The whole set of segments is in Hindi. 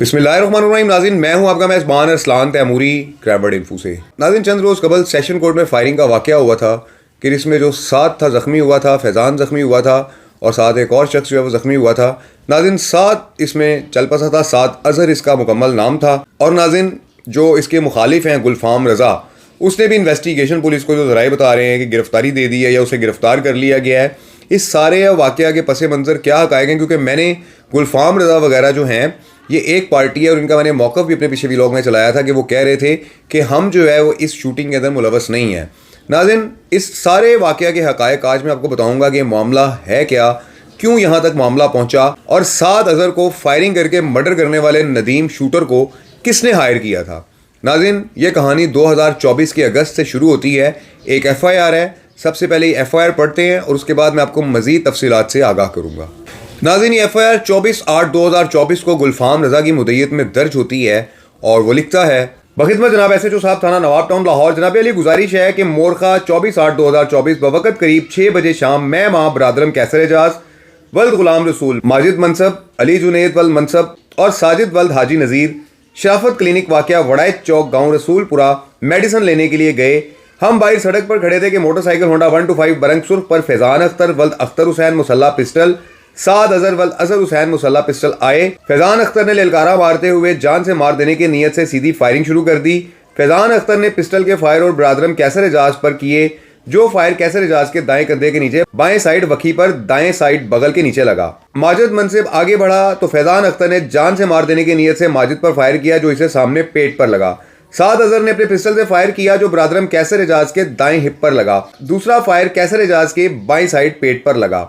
बिस्मिल्लाहिर्रहमानिर्रहीम। नाज़रीन, मैं हूं आपका मेज़बान अरसलान तैमूरी क्रैबर्ड इन्फो से। नाज़रीन, चंद रोज़ कबल सेशन कोर्ट में फायरिंग का वाक़या हुआ था कि इसमें जो साद था ज़ख्मी हुआ था, फैज़ान ज़ख्मी हुआ था और साथ एक और शख्स जो है वो ज़ख्मी हुआ था। नाज़रीन, साद इसमें चल पसा था, साद अज़हर इसका मुकम्मल नाम था। और नाज़रीन, जो इसके मुखालिफ हैं गुलफाम रज़ा, उसने भी इन्वेस्टिगेशन पुलिस को जो ज़राए बता रहे हैं कि गिरफ्तारी दे दी है या उसे गिरफ्तार कर लिया गया है। इस सारे वाक़या के पस मंज़र क्या हक़ाइक़ हैं, क्योंकि मैंने गुलफाम रज़ा वगैरह जो हैं ये एक पार्टी है और इनका मैंने मौक़िफ़ भी अपने पिछले व्लॉग में चलाया था कि वो कह रहे थे कि हम जो है वो इस शूटिंग के अंदर मुलवस नहीं है। नाज़रीन, इस सारे वाक़या के हक़ाइक़ आज मैं आपको बताऊंगा कि मामला है क्या, क्यों यहाँ तक मामला पहुँचा और साद अज़हर को फायरिंग करके मर्डर करने वाले नदीम शूटर को किसने हायर किया था। नाज़रीन, ये कहानी 2024 के अगस्त से शुरू होती है। एक FIR है। सबसे पहले FIR पढ़ते हैं और उसके बाद मैं आपको मज़ीद तफसीलात से आगाह करूँगा। नाज़रीन, ये FIR 24/8/2024 को गुलफाम रज़ा की मुद्दईयत में दर्ज होती है और वो लिखता है, बखिदमत जनाब SHO साहब थाना नवाब टाउन लाहौर, जनाब अली गुजारिश है कि मोरखा 24/8/2024 बवक़्त करीब 6 बजे शाम मैं माँ बरादरम कैसर एजाज वल्द गुलाम रसूल, माजिद मनसब, अली जुनैद वल्द मनसब और साजिद वल्द हाजी नज़ीर शराफत क्लिनिक वाक़या वड़ाइच चौक गाँव रसूलपुरा मेडिसन लेने के लिए गए। हम बाहर सड़क पर खड़े थे कि मोटरसाइकिल होंडा 125 बरंग सुर्ख पर फैज़ान अख्तर वल्द अख्तर हुसैन मुसल्ला पिस्टल, साद अज़हर वल्द अज़हर हुसैन मुसल्ला पिस्टल आए। फैज़ान अख्तर ने ललकारा मारते हुए जान से मार देने की नीयत से सीधी फायरिंग शुरू कर दी। फैज़ान अख्तर ने पिस्टल के फायर और बरादरम कैसर एजाज पर किए, जो फायर कैसर एजाज के दाएं कंधे के नीचे बाएं साइड वकी पर दाएं साइड बगल के नीचे लगा। माजिद मनसिब आगे बढ़ा तो फैज़ान अख्तर ने जान से मार देने की नीयत से माजिद पर फायर किया, जो इसे सामने पेट पर लगा। साद अज़हर ने अपने पिस्टल से फायर किया, जो बरादरम कैसर एजाज के दाएं हिप पर लगा। दूसरा फायर कैसर एजाज के बाएं साइड पेट पर लगा।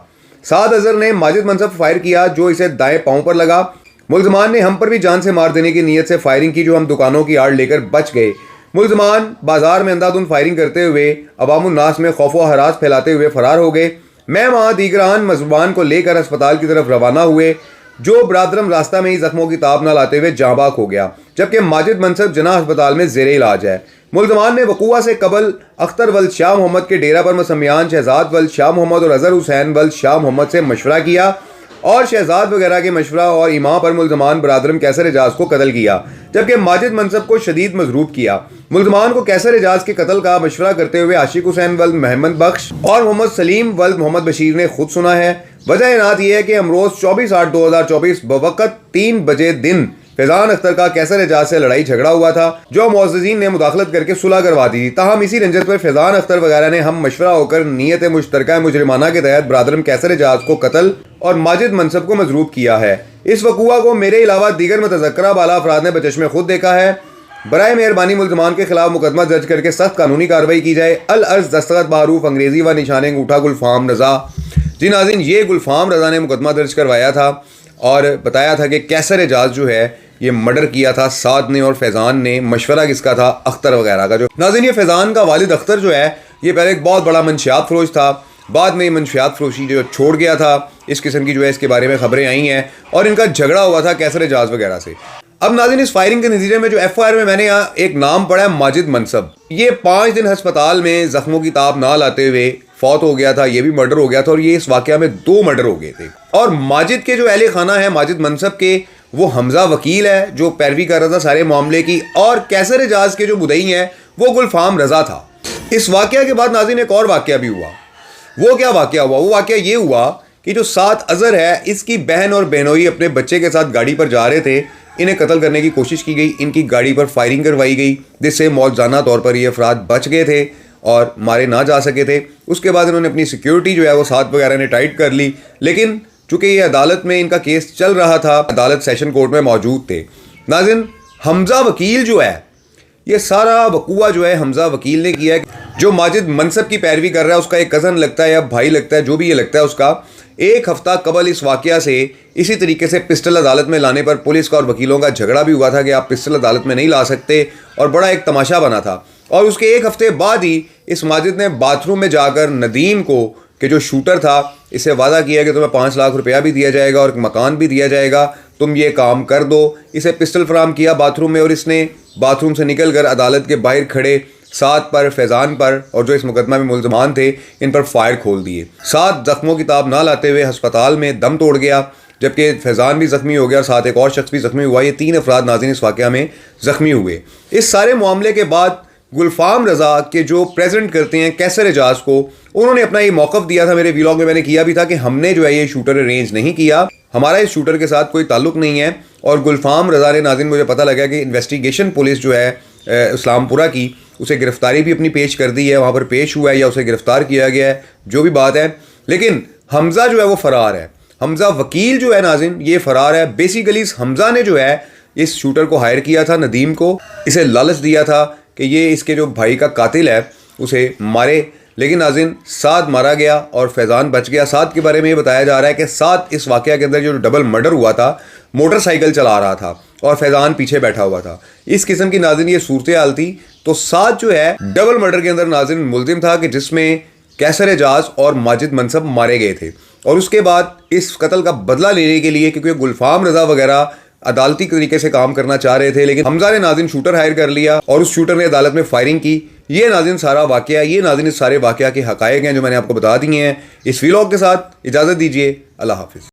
साद अज़हर ने माजिद मनसब फायर किया, जो इसे दाएं पांव पर लगा। मुल्ज़मान ने हम पर भी जान से मार देने की नीयत से फायरिंग की, जो हम दुकानों की आड़ लेकर बच गए। मुल्ज़मान बाजार में अंधाधुंध फायरिंग करते हुए अवामुन्नास में खौफ व हरास फैलाते हुए फरार हो गए। मैं वहाँ दीगरान मज़लूमान को लेकर अस्पताल की तरफ रवाना हुए, जो बरादरम रास्ता में ही जख्मों की ताब न लाते हुए जाँबाक हो गया, जबकि माजिद मनसब जना अस्पताल में ज़ेरे इलाज है। मुल्ज़मान ने वक़ूआ से कबल अख्तर वल्द शाह मोहम्मद के डेरा पर मुसम्मियान शहजाद वल्द शाह मोहम्मद और अज़हर हुसैन वल्द शाह मोहम्मद से मशवरा किया और शहजाद वगैरह के मशवरा और इमाम पर मुल्ज़मान बरादरम कैसर एजाज को कत्ल किया, जबकि माजिद मनसब को शदीद मजरूब किया। मुल्ज़मान को कैसर एजाज के कत्ल का मशवरा करते हुए आशिक हुसैन वल्द महमद बख्श और मोहम्मद सलीम वल्द मोहम्मद बशीर ने खुद सुना है। वजह इनात यह है कि अमरोज़ 24/8/2024 बवक़्त 3 बजे दिन फैज़ान अख्तर का कैसर एजाज से लड़ाई झगड़ा हुआ था, जो मुअज़्ज़िज़ीन ने मुदाखलत करके सुलह करवा दी थी। ताहम इसी रंजत पर फैज़ान अख्तर वगैरह ने हम मशवरा होकर नीयत मुश्तरका मुजरिमाना के तहत बरादरम कैसर एजाज को कत्ल और माजिद मनसब को मजरूब किया है। इस वक़ूआ को मेरे अलावा दीगर मुतज़क्करा बाला अफराद ने बचश्मे खुद देखा है। बराए मेहरबानी मुल्ज़मान के खिलाफ मुकदमा दर्ज करके सख्त कानूनी कार्रवाई की जाए। अल अर्ज़ दस्तखत बारूफ अंग्रेज़ी व निशान अंगूठा गुलफाम रज़ा। जी नाज़रीन, ये गुलफाम रज़ा ने मुकदमा दर्ज करवाया था और बताया था कि कैसर एजाज जो है ये मर्डर किया था साद ने और फैज़ान ने। मशवरा किसका था? अख्तर वगैरह का। जो नाज़रीन, ये फैज़ान का वालिद अख्तर जो है ये पहले एक बहुत बड़ा मंशियात फरोश था, बाद में ये मंशियात फरोशी जो छोड़ गया था। इस किस्म की जो है इसके बारे में खबरें आई हैं और इनका झगड़ा हुआ था कैसर एजाज वगैरह से। अब नाज़रीन, इस फायरिंग के नतीजे में जो FIR में मैंने यहाँ एक नाम पढ़ा है, माजिद मनसब। ये 5 दिन अस्पताल में जख्मों की ताब ना लाते हुए फौत हो गया था। ये भी मर्डर हो गया था और ये इस वाक़या में 2 मर्डर हो गए थे। और माजिद के जो अहले खाना है माजिद मनसब के, वो हमजा वकील है जो पैरवी कर रहा था सारे मामले की, और कैसर एजाज के जो मुदई हैं वो गुलफाम रज़ा था। इस वाक़या के बाद नाज़रीन एक और वाक़या भी हुआ। वो क्या वाक़या हुआ? वो वाक़या ये हुआ कि जो साद अज़हर है इसकी बहन और बहनोई अपने बच्चे के साथ गाड़ी पर जा रहे थे। इन्हें कत्ल करने की कोशिश की गई, इनकी गाड़ी पर फायरिंग करवाई गई, जिससे मौजूदा तौर पर ये अफराद बच गए थे और मारे ना जा सके थे। उसके बाद इन्होंने अपनी सिक्योरिटी जो है वो साद वगैरह ने टाइट कर ली, लेकिन चूंकि ये अदालत में इनका केस चल रहा था, अदालत सेशन कोर्ट में मौजूद थे। नाज़रीन, हमजा वकील जो है ये सारा वकूआ जो है हमजा वकील ने किया है, जो माजिद मनसब की पैरवी कर रहा है। उसका एक कज़न लगता है या भाई लगता है, जो भी ये लगता है उसका। 1 हफ्ता कबल इस वाक़या से इसी तरीके से पिस्टल अदालत में लाने पर पुलिस का और वकीलों का झगड़ा भी हुआ था कि आप पिस्टल अदालत में नहीं ला सकते, और बड़ा एक तमाशा बना था। और उसके 1 हफ्ते बाद ही इस माजिद ने बाथरूम में जाकर नदीम को, कि जो शूटर था, इसे वादा किया कि तुम्हें 5 लाख रुपया भी दिया जाएगा और मकान भी दिया जाएगा, तुम ये काम कर दो। इसे पिस्टल फराम किया बाथरूम में और इसने बाथरूम से निकल कर अदालत के बाहर खड़े साद पर, फैज़ान पर और जो इस मुकदमा में मुल्ज़मान थे इन पर फायर खोल दिए। साद जख्मों की ताब ना लाते हुए अस्पताल में दम तोड़ गया, जबकि फैज़ान भी ज़ख्मी हो गया और साथ एक और शख्स भी ज़ख्मी हुआ। ये 3 अफराद नाज़रीन इस वाक़या में ज़ख्मी हुए। इस सारे मामले के बाद गुलफाम रज़ा के जो प्रेजेंट करते हैं कैसर एजाज को, उन्होंने अपना ये मौक़िफ़ दिया था, मेरे व्लॉग में मैंने किया भी था कि हमने जो है ये शूटर अरेंज नहीं किया, हमारा इस शूटर के साथ कोई ताल्लुक़ नहीं है। और गुलफाम रज़ा ने, नाज़रीन मुझे पता लगा कि इन्वेस्टिगेशन पुलिस जो है इस्लामपुरा की, उसे गिरफ़्तारी भी अपनी पेश कर दी है, वहाँ पर पेश हुआ है या उसे गिरफ़्तार किया गया है, जो भी बात है। लेकिन हमज़ा जो है वो फ़रार है। हमज़ा वकील जो है नाज़रीन ये फ़रार है। बेसिकली इस हमज़ा ने जो है इस शूटर को हायर किया था, नदीम को, इसे लालच दिया था कि ये इसके जो भाई का कातिल है उसे मारे। लेकिन नाज़रीन साद मारा गया और फैज़ान बच गया। साद के बारे में ये बताया जा रहा है कि साद इस वाक़या के अंदर जो डबल मर्डर हुआ था, मोटरसाइकिल चला रहा था और फैज़ान पीछे बैठा हुआ था। इस किस्म की नाज़रीन ये सूरत हाल थी। तो साद जो है डबल मर्डर के अंदर नाज़रीन मुल्ज़िम था कि जिसमें कैसर एजाज और माजिद मनसब मारे गए थे। और उसके बाद इस कत्ल का बदला लेने के लिए, क्योंकि गुलफाम रज़ा वगैरह अदालती तरीके से काम करना चाह रहे थे, लेकिन हमज़ा ने नाज़रीन शूटर हायर कर लिया और उस शूटर ने अदालत में फायरिंग की। ये नाज़रीन सारा वाक़या, ये नाज़रीन इस सारे वाक़या के हक़ाइक़ हैं जो मैंने आपको बता दिए हैं। इस व्लॉग के साथ इजाज़त दीजिए। अल्लाह हाफ़िज़।